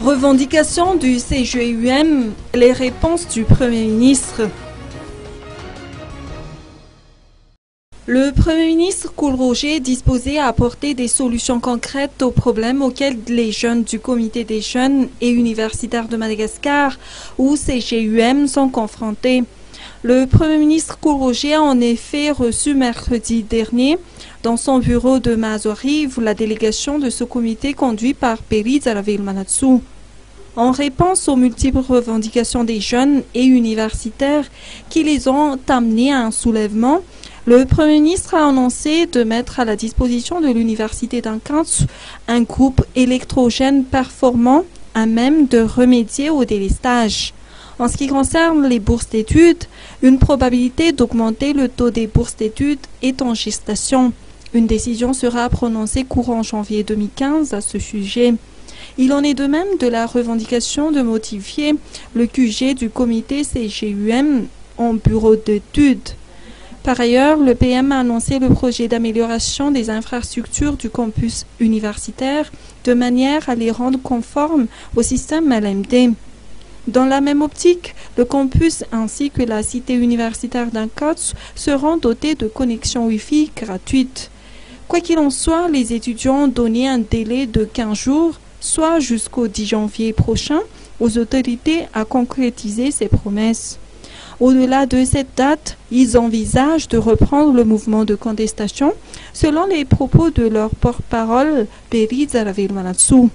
Revendication du CGUM, les réponses du Premier ministre. Le Premier ministre Kool Roger est disposé à apporter des solutions concrètes aux problèmes auxquels les jeunes du Comité des jeunes et universitaires de Madagascar, ou CGUM, sont confrontés. Le Premier ministre Kool Roger a en effet reçu mercredi dernier, dans son bureau de Mazoriv, la délégation de ce comité conduit par Peri Dzaravilmanatsu. En réponse aux multiples revendications des jeunes et universitaires qui les ont amenés à un soulèvement, le Premier ministre a annoncé de mettre à la disposition de l'université d'Ankatsu un groupe électrogène performant à même de remédier au délestage. En ce qui concerne les bourses d'études, une probabilité d'augmenter le taux des bourses d'études est en gestation. Une décision sera prononcée courant janvier 2015 à ce sujet. Il en est de même de la revendication de modifier le QG du comité CGUM en bureau d'études. Par ailleurs, le PM a annoncé le projet d'amélioration des infrastructures du campus universitaire de manière à les rendre conformes au système LMD. Dans la même optique, le campus ainsi que la cité universitaire d'Ankatsu seront dotés de connexions Wi-Fi gratuites. Quoi qu'il en soit, les étudiants ont donné un délai de 15 jours, soit jusqu'au 10 janvier prochain, aux autorités à concrétiser ces promesses. Au-delà de cette date, ils envisagent de reprendre le mouvement de contestation, selon les propos de leur porte-parole, Peri Dzaravilmanatsu.